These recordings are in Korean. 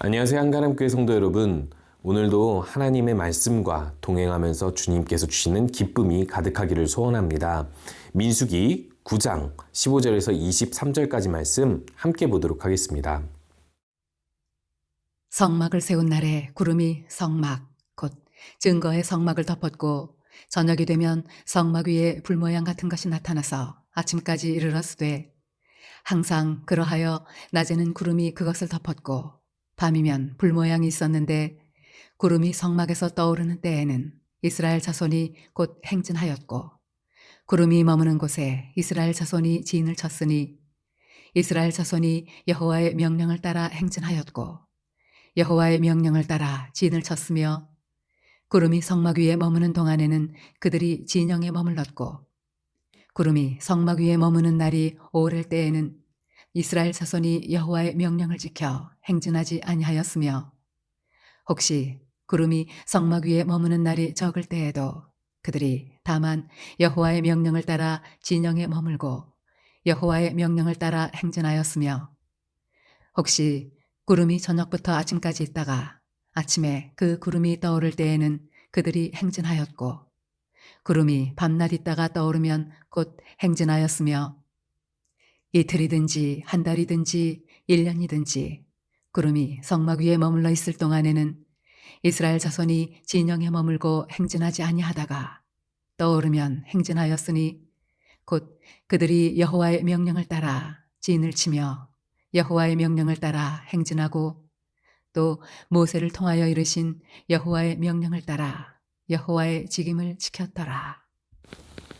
안녕하세요. 한가람교회 성도 여러분. 오늘도 하나님의 말씀과 동행하면서 주님께서 주시는 기쁨이 가득하기를 소원합니다. 민수기 9장 15절에서 23절까지 말씀 함께 보도록 하겠습니다. 성막을 세운 날에 구름이 성막 곧 증거의 성막을 덮었고 저녁이 되면 성막 위에 불 모양 같은 것이 나타나서 아침까지 이르렀으되 항상 그러하여 낮에는 구름이 그것을 덮었고 밤이면 불 모양이 있었는데 구름이 성막에서 떠오르는 때에는 이스라엘 자손이 곧 행진하였고 구름이 머무는 곳에 이스라엘 자손이 지인을 쳤으니 이스라엘 자손이 여호와의 명령을 따라 행진하였고 여호와의 명령을 따라 진을 쳤으며 구름이 성막 위에 머무는 동안에는 그들이 진영에 머물렀고 구름이 성막 위에 머무는 날이 오를 때에는 이스라엘 자손이 여호와의 명령을 지켜 행진하지 아니하였으며 혹시 구름이 성막 위에 머무는 날이 적을 때에도 그들이 다만 여호와의 명령을 따라 진영에 머물고 여호와의 명령을 따라 행진하였으며 혹시 구름이 저녁부터 아침까지 있다가 아침에 그 구름이 떠오를 때에는 그들이 행진하였고 구름이 밤낮 있다가 떠오르면 곧 행진하였으며 이틀이든지 한 달이든지 1년이든지 구름이 성막 위에 머물러 있을 동안에는 이스라엘 자손이 진영에 머물고 행진하지 아니하다가 떠오르면 행진하였으니 곧 그들이 여호와의 명령을 따라 진을 치며 여호와의 명령을 따라 행진하고 또 모세를 통하여 이르신 여호와의 명령을 따라 여호와의 직임을 지켰더라.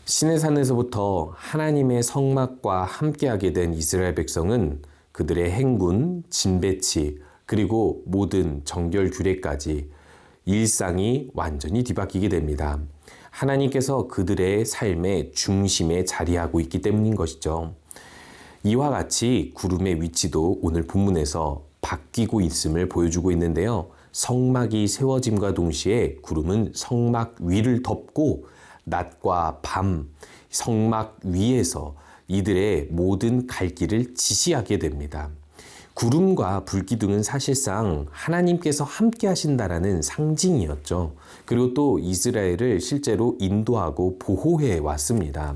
시내산에서부터 하나님의 성막과 함께하게 된 이스라엘 백성은 그들의 행군, 진배치, 그리고 모든 정결 규례까지 일상이 완전히 뒤바뀌게 됩니다. 하나님께서 그들의 삶의 중심에 자리하고 있기 때문인 것이죠. 이와 같이 구름의 위치도 오늘 본문에서 바뀌고 있음을 보여주고 있는데요. 성막이 세워짐과 동시에 구름은 성막 위를 덮고 낮과 밤 성막 위에서 이들의 모든 갈 길을 지시하게 됩니다. 구름과 불기둥은 사실상 하나님께서 함께 하신다라는 상징이었죠. 그리고 또 이스라엘을 실제로 인도하고 보호해 왔습니다.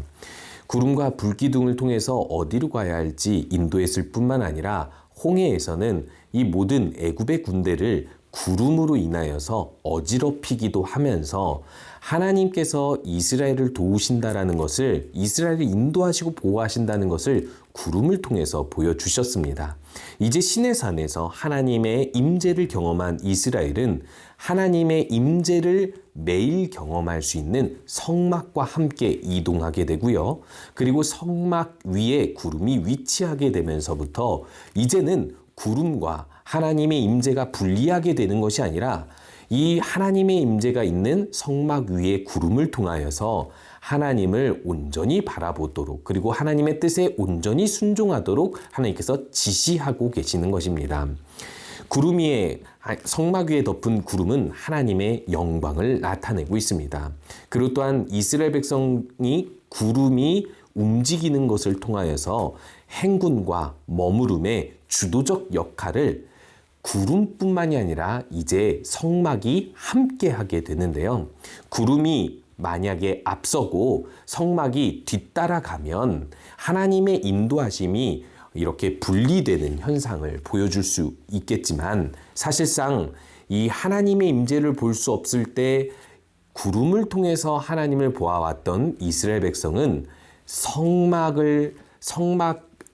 구름과 불기둥을 통해서 어디로 가야 할지 인도했을 뿐만 아니라 홍해에서는 이 모든 애굽의 군대를 구름으로 인하여서 어지럽히기도 하면서 하나님께서 이스라엘을 도우신다라는 것을, 이스라엘을 인도하시고 보호하신다는 것을 구름을 통해서 보여주셨습니다. 이제 시내산에서 하나님의 임재를 경험한 이스라엘은 하나님의 임재를 매일 경험할 수 있는 성막과 함께 이동하게 되고요. 그리고 성막 위에 구름이 위치하게 되면서부터 이제는 구름과 하나님의 임재가 분리하게 되는 것이 아니라 이 하나님의 임재가 있는 성막 위에 구름을 통하여서 하나님을 온전히 바라보도록, 그리고 하나님의 뜻에 온전히 순종하도록 하나님께서 지시하고 계시는 것입니다. 구름 위에, 성막 위에 덮은 구름은 하나님의 영광을 나타내고 있습니다. 그리고 또한 이스라엘 백성이 구름이 움직이는 것을 통하여서 행군과 머무름의 주도적 역할을 구름뿐만이 아니라 이제 성막이 함께 하게 되는데요. 구름이 만약에 앞서고 성막이 뒤따라가면 하나님의 인도하심이 이렇게 분리되는 현상을 보여줄 수 있겠지만 사실상 이 하나님의 임재를 볼 수 없을 때 구름을 통해서 하나님을 보아왔던 이스라엘 백성은 성막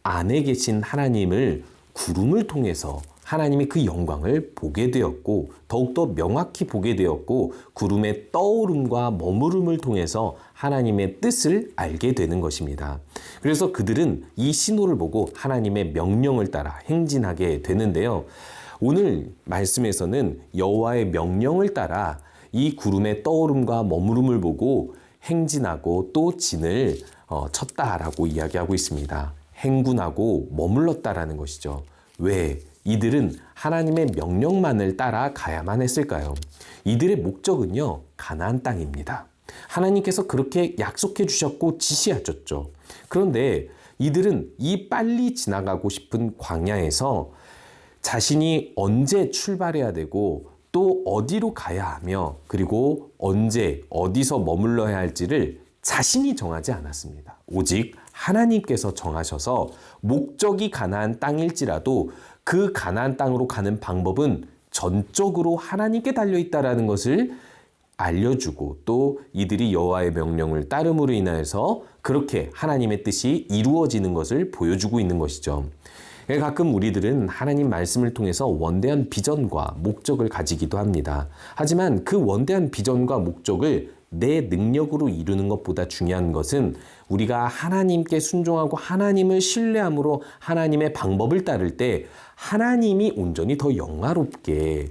안에 계신 하나님을 구름을 통해서 하나님이 그 영광을 보게 되었고 더욱더 명확히 보게 되었고 구름의 떠오름과 머무름을 통해서 하나님의 뜻을 알게 되는 것입니다. 그래서 그들은 이 신호를 보고 하나님의 명령을 따라 행진하게 되는데요. 오늘 말씀에서는 여호와의 명령을 따라 이 구름의 떠오름과 머무름을 보고 행진하고 또 진을 쳤다라고 이야기하고 있습니다. 행군하고 머물렀다라는 것이죠. 왜? 이들은 하나님의 명령만을 따라 가야만 했을까요? 이들의 목적은요, 가나안 땅입니다. 하나님께서 그렇게 약속해 주셨고 지시하셨죠. 그런데 이들은 이 빨리 지나가고 싶은 광야에서 자신이 언제 출발해야 되고 또 어디로 가야 하며 그리고 언제 어디서 머물러야 할지를 자신이 정하지 않았습니다. 오직 하나님께서 정하셔서 목적이 가나안 땅일지라도 그 가나안 땅으로 가는 방법은 전적으로 하나님께 달려있다라는 것을 알려주고 또 이들이 여호와의 명령을 따름으로 인하여서 그렇게 하나님의 뜻이 이루어지는 것을 보여주고 있는 것이죠. 가끔 우리들은 하나님 말씀을 통해서 원대한 비전과 목적을 가지기도 합니다. 하지만 그 원대한 비전과 목적을 내 능력으로 이루는 것보다 중요한 것은 우리가 하나님께 순종하고 하나님을 신뢰함으로 하나님의 방법을 따를 때 하나님이 온전히 더 영화롭게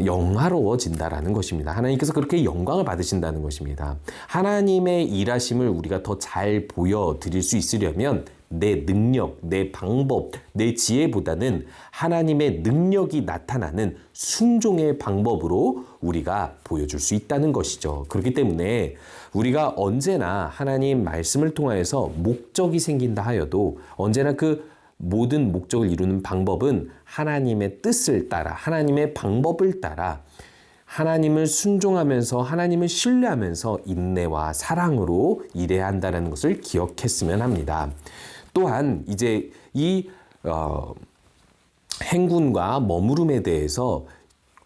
영화로워진다라는 것입니다. 하나님께서 그렇게 영광을 받으신다는 것입니다. 하나님의 일하심을 우리가 더 잘 보여드릴 수 있으려면 내 능력, 내 방법, 내 지혜보다는 하나님의 능력이 나타나는 순종의 방법으로 우리가 보여줄 수 있다는 것이죠. 그렇기 때문에 우리가 언제나 하나님 말씀을 통하여서 목적이 생긴다 하여도 언제나 그 모든 목적을 이루는 방법은 하나님의 뜻을 따라 하나님의 방법을 따라 하나님을 순종하면서 하나님을 신뢰하면서 인내와 사랑으로 일해야 한다는 것을 기억했으면 합니다. 또한 이제 이 행군과 머무름에 대해서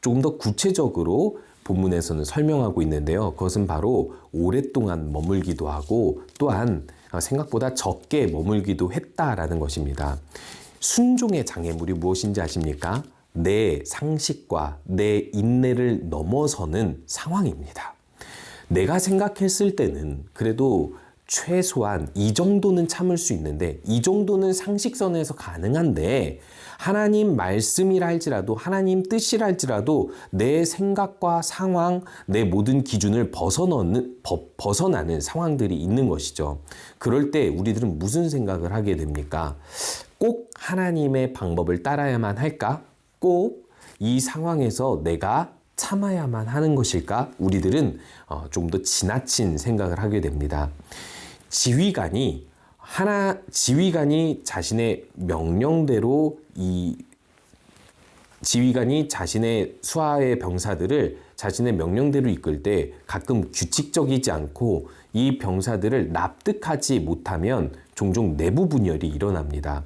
조금 더 구체적으로 본문에서는 설명하고 있는데요. 그것은 바로 오랫동안 머물기도 하고 또한 생각보다 적게 머물기도 했다라는 것입니다. 순종의 장애물이 무엇인지 아십니까? 내 상식과 내 인내를 넘어서는 상황입니다. 내가 생각했을 때는 그래도 최소한 이 정도는 참을 수 있는데 이 정도는 상식선에서 가능한데 하나님 말씀이라 할지라도 하나님 뜻이라 할지라도 내 생각과 상황, 내 모든 기준을 벗어나는 상황들이 있는 것이죠. 그럴 때 우리들은 무슨 생각을 하게 됩니까? 꼭 하나님의 방법을 따라야만 할까? 꼭 이 상황에서 내가 참아야만 하는 것일까? 우리들은 좀 더 지나친 생각을 하게 됩니다. 지휘관이 자신의 명령대로 지휘관이 자신의 수하의 병사들을 자신의 명령대로 이끌 때 가끔 규칙적이지 않고 이 병사들을 납득하지 못하면 종종 내부 분열이 일어납니다.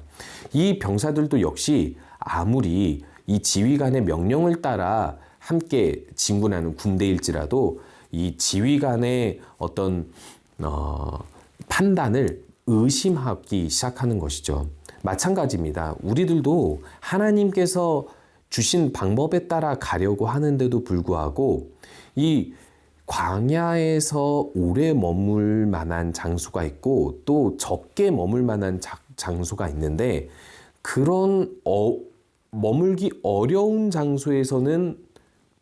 이 병사들도 역시 아무리 이 지휘관의 명령을 따라 함께 진군하는 군대일지라도 이 지휘관의 어떤 판단을 의심하기 시작하는 것이죠. 마찬가지입니다. 우리들도 하나님께서 주신 방법에 따라 가려고 하는데도 불구하고 이 광야에서 오래 머물 만한 장소가 있고 또 적게 머물 만한 장소가 있는데 그런 머물기 어려운 장소에서는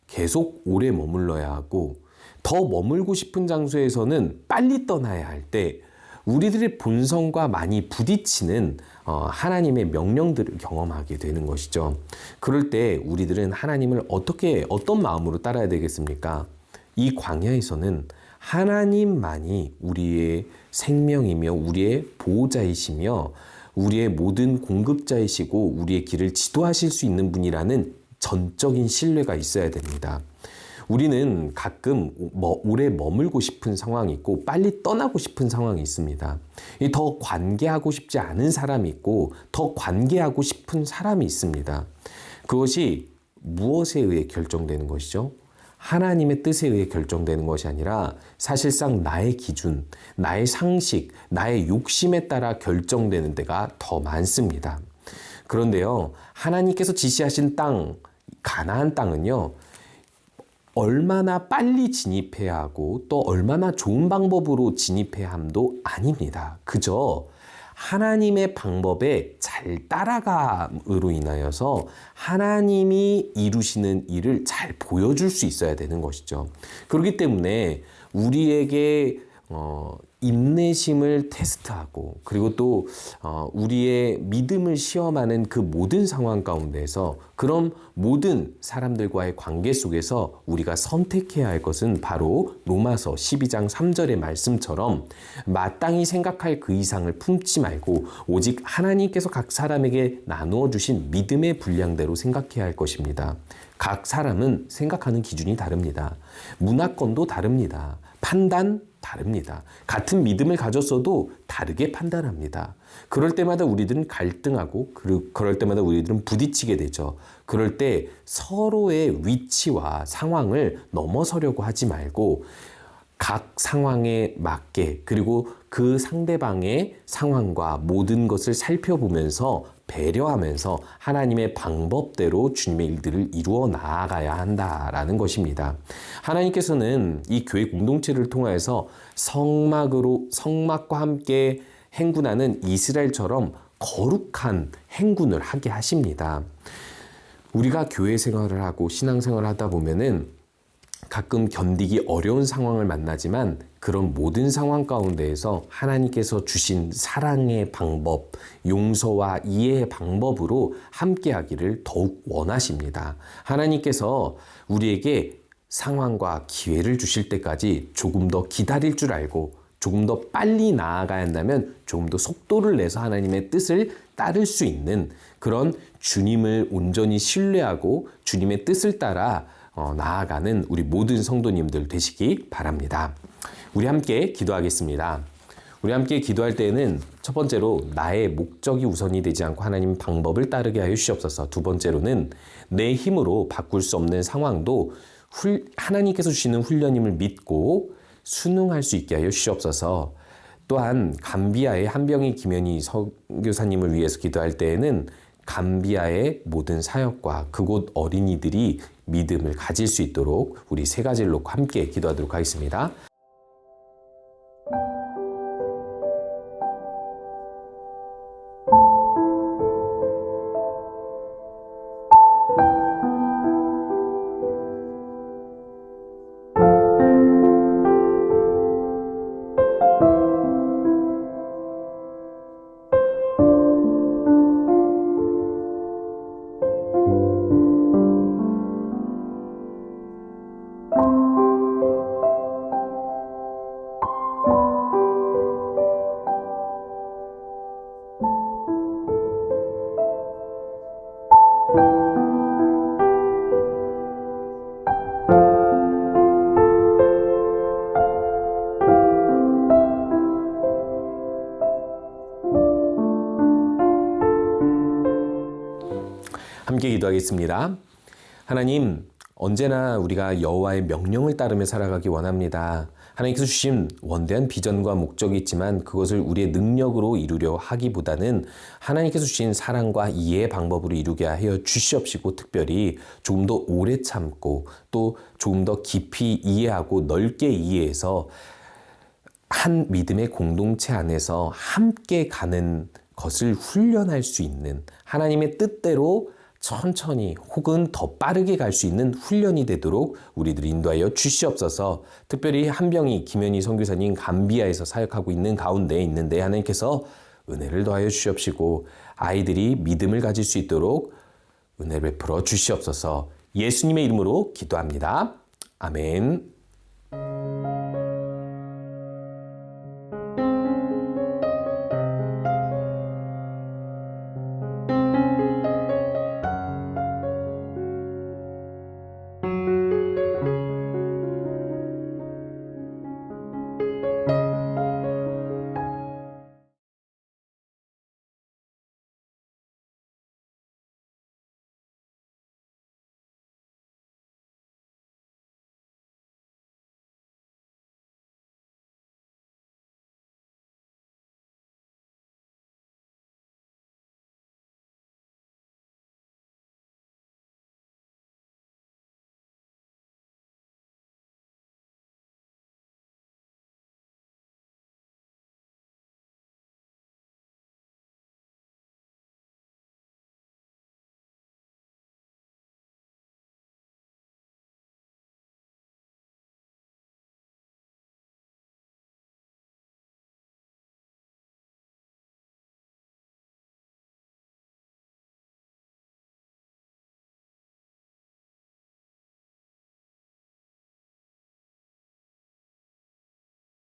계속 오래 머물러야 하고 더 머물고 싶은 장소에서는 빨리 떠나야 할 때 우리들의 본성과 많이 부딪히는 하나님의 명령들을 경험하게 되는 것이죠. 그럴 때 우리들은 하나님을 어떤 마음으로 따라야 되겠습니까? 이 광야에서는 하나님만이 우리의 생명이며 우리의 보호자이시며 우리의 모든 공급자이시고 우리의 길을 지도하실 수 있는 분이라는 전적인 신뢰가 있어야 됩니다. 우리는 가끔 오래 머물고 싶은 상황이 있고 빨리 떠나고 싶은 상황이 있습니다. 더 관계하고 싶지 않은 사람이 있고 더 관계하고 싶은 사람이 있습니다. 그것이 무엇에 의해 결정되는 것이죠? 하나님의 뜻에 의해 결정되는 것이 아니라 사실상 나의 기준, 나의 상식, 나의 욕심에 따라 결정되는 데가 더 많습니다. 그런데요, 하나님께서 지시하신 땅, 가나안 땅은요, 얼마나 빨리 진입해야 하고 또 얼마나 좋은 방법으로 진입해야 함도 아닙니다. 그저 하나님의 방법에 잘 따라감으로 인하여서 하나님이 이루시는 일을 잘 보여줄 수 있어야 되는 것이죠. 그렇기 때문에 우리에게 인내심을 테스트하고 그리고 또 우리의 믿음을 시험하는 그 모든 상황 가운데서 그런 모든 사람들과의 관계 속에서 우리가 선택해야 할 것은 바로 로마서 12장 3절의 말씀처럼 마땅히 생각할 그 이상을 품지 말고 오직 하나님께서 각 사람에게 나누어 주신 믿음의 분량대로 생각해야 할 것입니다. 각 사람은 생각하는 기준이 다릅니다. 문화권도 다릅니다. 판단 다릅니다. 같은 믿음을 가졌어도 다르게 판단합니다. 그럴 때마다 우리들은 갈등하고 그럴 때마다 우리들은 부딪히게 되죠. 그럴 때 서로의 위치와 상황을 넘어서려고 하지 말고 각 상황에 맞게 그리고 그 상대방의 상황과 모든 것을 살펴보면서 배려하면서 하나님의 방법대로 주님의 일들을 이루어 나아가야 한다라는 것입니다. 하나님께서는 이 교회 공동체를 통하여서 성막과 함께 행군하는 이스라엘처럼 거룩한 행군을 하게 하십니다. 우리가 교회 생활을 하고 신앙생활을 하다 보면은 가끔 견디기 어려운 상황을 만나지만 그런 모든 상황 가운데에서 하나님께서 주신 사랑의 방법, 용서와 이해의 방법으로 함께하기를 더욱 원하십니다. 하나님께서 우리에게 상황과 기회를 주실 때까지 조금 더 기다릴 줄 알고 조금 더 빨리 나아가야 한다면 조금 더 속도를 내서 하나님의 뜻을 따를 수 있는 그런 주님을 온전히 신뢰하고 주님의 뜻을 따라 나아가는 우리 모든 성도님들 되시기 바랍니다. 우리 함께 기도하겠습니다. 우리 함께 기도할 때에는 첫 번째로 나의 목적이 우선이 되지 않고 하나님 방법을 따르게 하여 주시옵소서. 두 번째로는 내 힘으로 바꿀 수 없는 상황도 하나님께서 주시는 훈련임을 믿고 순응할 수 있게 하여 주시옵소서. 또한 감비아의 한병희 김현희 선교사님을 위해서 기도할 때에는 감비아의 모든 사역과 그곳 어린이들이 믿음을 가질 수 있도록 우리 세 가지를 놓고 함께 기도하도록 하겠습니다. 함께 기도하겠습니다. 하나님, 언제나 우리가 여호와의 명령을 따르며 살아가기 원합니다. 하나님께서 주신 원대한 비전과 목적이 있지만 그것을 우리의 능력으로 이루려 하기보다는 하나님께서 주신 사랑과 이해의 방법으로 이루게 하여 주시옵시고 특별히 조금 더 오래 참고 또 조금 더 깊이 이해하고 넓게 이해해서 한 믿음의 공동체 안에서 함께 가는 것을 훈련할 수 있는 하나님의 뜻대로 천천히 혹은 더 빠르게 갈 수 있는 훈련이 되도록 우리들 인도하여 주시옵소서. 특별히 한병희 김현희 선교사님 감비아에서 사역하고 있는 가운데 있는데 하나님께서 은혜를 더하여 주시옵시고 아이들이 믿음을 가질 수 있도록 은혜를 베풀어 주시옵소서. 예수님의 이름으로 기도합니다. 아멘.